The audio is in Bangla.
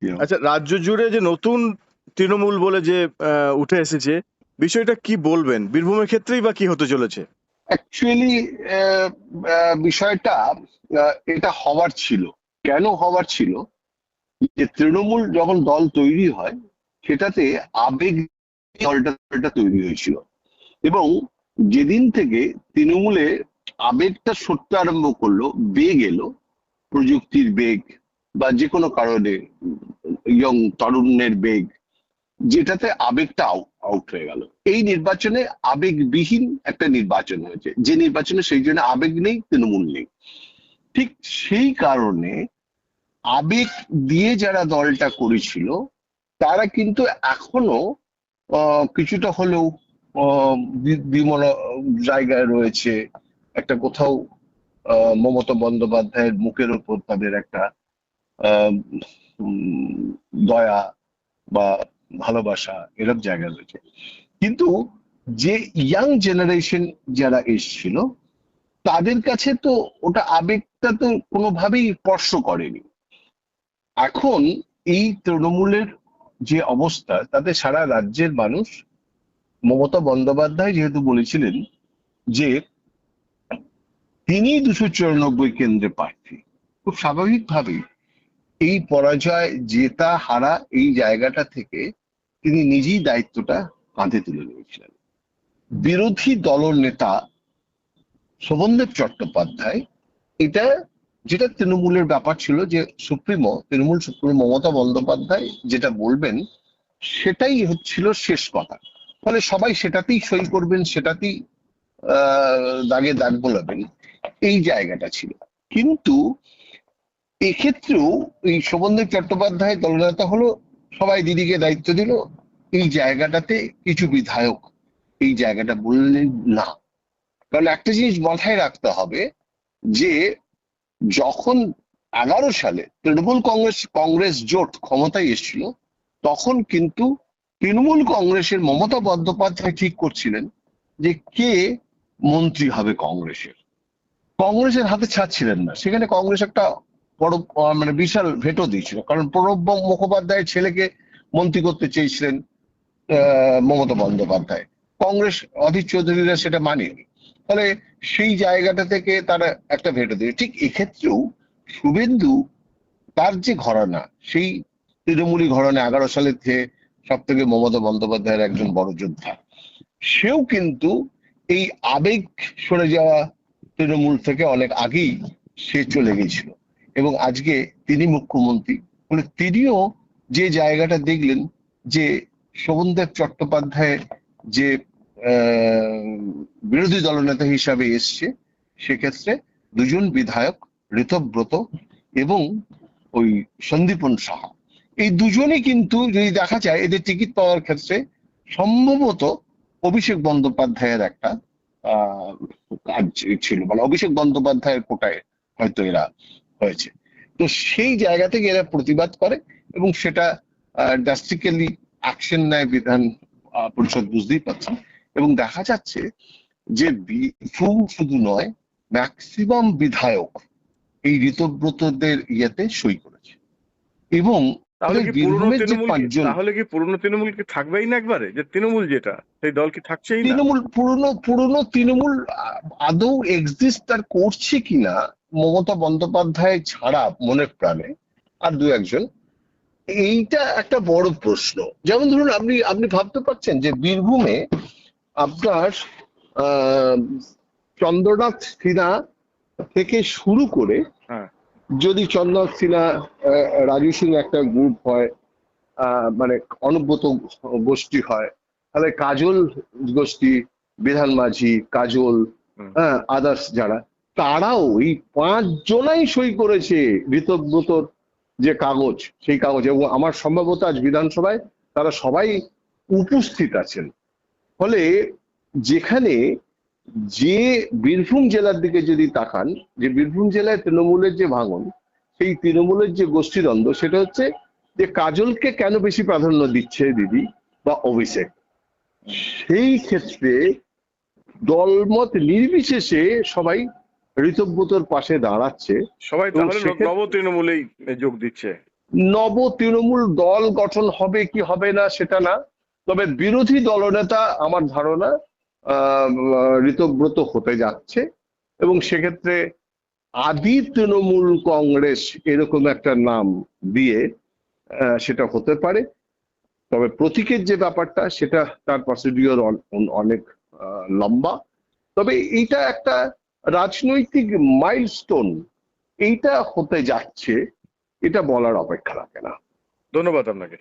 আচ্ছা, রাজ্য জুড়ে যে নতুন তৃণমূল বলে যে উঠে এসেছে, বিষয়টা কি বলবেন? বীরভূমের ক্ষেত্রেই বা কি হতে চলেছে? অ্যাকচুয়ালি বিষয়টা এটা হওয়ার ছিল। কেন হওয়ার ছিল? যে তৃণমূল যখন দল তৈরি হয়, সেটাতে আবেগ দলটা তৈরি হয়েছিল। এবং যেদিন থেকে তৃণমূলে আবেগটা সরতে আরম্ভ করলো, বেগ এলো, প্রযুক্তির বেগ বা যে কোনো কারণে ইয়ং তরুণের বেগ, যেটাতে আবেগটা আউট হয়ে গেল। এই নির্বাচনে আবেগবিহীন একটা নির্বাচন হয়েছে, যে নির্বাচনে সেই জন্য আবেগ নেই, তৃণমূল নেই। ঠিক সেই কারণে আবেগ দিয়ে যারা দলটা করেছিল, তারা কিন্তু এখনো কিছুটা হলেও বিমল জায়গায় রয়েছে। একটা কোথাও মমতা বন্দ্যোপাধ্যায়ের মুখের উপর তাদের একটা আহ, উম, দয়া বা ভালোবাসা, এরকম জায়গা রয়েছে। কিন্তু যে ইয়াং জেনারেশন যারা এসছিল, তাদের কাছে তো ওটা আবেগটা তো কোনোভাবেই স্পর্শ করেনি। এখন এই তৃণমূলের যে অবস্থা, তাতে সারা রাজ্যের মানুষ, মমতা বন্দ্যোপাধ্যায় যেহেতু বলেছিলেন যে তিনি 294 কেন্দ্রে প্রার্থী, খুব স্বাভাবিকভাবেই এই পরাজয়, জেতা হারা, এই জায়গাটা থেকে তিনি নিজেই দায়িত্বটা কাঁধে তুলে নিয়েছিলেন। বিরোধী দলনেতা শোভনদেব চট্টোপাধ্যায়, এটা যেটা তৃণমূলের ব্যাপার ছিল, যে তৃণমূল সুপ্রিমো মমতা বন্দ্যোপাধ্যায় যেটা বলবেন, সেটাই হচ্ছিল শেষ কথা। ফলে সবাই সেটাতেই সই করবেন, সেটাতেই দাগে দাগ বোলাবেন, এই জায়গাটা ছিল। কিন্তু এক্ষেত্রেও এই শোভনদেব চট্টোপাধ্যায় দলনেতা হলো, সবাই দিদিকে দায়িত্ব দিল, এই জায়গাটাতে কিছু বিধায়ক এই জায়গাটা বললেন না। কারণ একটা জিনিস মাথায় রাখতে হবে, যে যখন 11 সালে তৃণমূল কংগ্রেস জোট ক্ষমতায় এসেছিল, তখন কিন্তু তৃণমূল কংগ্রেসের মমতা বন্দ্যোপাধ্যায় ঠিক করছিলেন যে কে মন্ত্রী হবে কংগ্রেসের। কংগ্রেসের হাতে ছাড়ছিলেন না। সেখানে কংগ্রেস একটা বড় মানে বিশাল ভেটো দিয়েছিল, কারণ প্রণব মুখোপাধ্যায়ের ছেলেকে মন্ত্রী করতে চেয়েছিলেন মমতা বন্দ্যোপাধ্যায়। কংগ্রেস, অধীর চৌধুরীরা সেটা মানেনি। ফলে সেই জায়গাটা থেকে তারা একটা ভেটো দিয়ে, ঠিক এক্ষেত্রেও শুভেন্দু, তার যে ঘরানা, সেই তৃণমূলী ঘরানা, 11 সালের যে সব থেকে মমতা বন্দ্যোপাধ্যায়ের একজন বড় যোদ্ধা, সেও কিন্তু এই আবেগ সরে যাওয়া তৃণমূল থেকে অনেক আগেই সে চলে গেছিল। এবং আজকে তিনি মুখ্যমন্ত্রী, মানে তিনিও যে জায়গাটা দেখলেন, যে শোভনদেব চট্টোপাধ্যায় যে আহ, বিরোধী দলনেতা হিসাবে এসছে, সেক্ষেত্রে দুজন বিধায়ক, ঋতব্রত এবং ওই সন্দীপন সাহা, এই দুজনেই কিন্তু যদি দেখা যায় এদের টিকিট পাওয়ার ক্ষেত্রে, সম্ভবত অভিষেক বন্দ্যোপাধ্যায়ের একটা আহ কাজ ছিল, মানে অভিষেক বন্দ্যোপাধ্যায়ের কোটায় হয়তো এরা হয়েছে। তো সেই জায়গা থেকে এরা প্রতিবাদ করে, এবং সেটা ড্রাস্টিক্যালি অ্যাকশন নেয় বিধান পরিষদ, বুঝতেই পারছেন। এবং দেখা যাচ্ছে যে বীরভূম শুধু নয়, ম্যাক্সিমাম বিধায়ক এই ঋতব্রতদের ইয়েতে সই করেছে। এবং তাহলে কি পুরনো বীরভূমের যে তৃণমূল কি 5 জন, তাহলে কি পুরনো তৃণমূল কি থাকবেই না একবারে? যে তৃণমূল যেটা, সেই দল কি থাকছেই না? তৃণমূল, পুরনো পুরনো তৃণমূল আদৌ এক্সিস্ট আর করছে কিনা, মমতা বন্দ্যোপাধ্যায় ছাড়া মনের প্রাণে আর দু একজন, এইটা একটা বড় প্রশ্ন। যেমন ধরুন, আপনি আপনি ভাবতে পারছেন যে বীরভূমে আপনার আহ চন্দ্রনাথ সিনহা থেকে শুরু করে, হ্যাঁ। যদি চন্দ্রনাথ সিনহা রাজু সিং একটা গ্রুপ হয়, মানে অনুব্রত গোষ্ঠী হয়, তাহলে কাজল গোষ্ঠী, বিধান মাঝি, কাজল, হুম। হ্যাঁ, আদার্স যারা, তারাও এই 5 জনাই সই করেছে ঋতব্রতর যে কাগজ, সেই কাগজ। এবং আমার সম্ভবত আজ বিধানসভায় তারা সবাই উপস্থিত আছেন। ফলে যেখানে, যে বীরভূম জেলার দিকে যদি তাকান, যে বীরভূম জেলায় তৃণমূলের যে ভাঙন, সেই তৃণমূলের যে গোষ্ঠীদ্বন্দ্ব, সেটা হচ্ছে যে কাজলকে কেন বেশি প্রাধান্য দিচ্ছে দিদি বা অভিষেক। সেই ক্ষেত্রে দলমত নির্বিশেষে সবাই ঋতব্রতর পাশে দাঁড়াচ্ছে। সবাই এবং তাহলে নব সেক্ষেত্রে তৃণমূলেই যোগ দিচ্ছে। নব তৃণমূল দল গঠন হবে কি হবে না সেটা না, তবে বিরোধী দলনেতা আমার ধারণা ঋতব্রত হতে যাচ্ছে, এবং সেক্ষেত্রে আদি তৃণমূল কংগ্রেস এরকম একটা নাম দিয়ে সেটা হতে পারে। তবে প্রতীকের যে ব্যাপারটা সেটা তার প্রসিডিওর অনেক লম্বা, তবে এইটা একটা রাজনৈতিক মাইলস্টোন, এইটা হতে যাচ্ছে, এটা বলার অপেক্ষা রাখে না। ধন্যবাদ আপনাকে।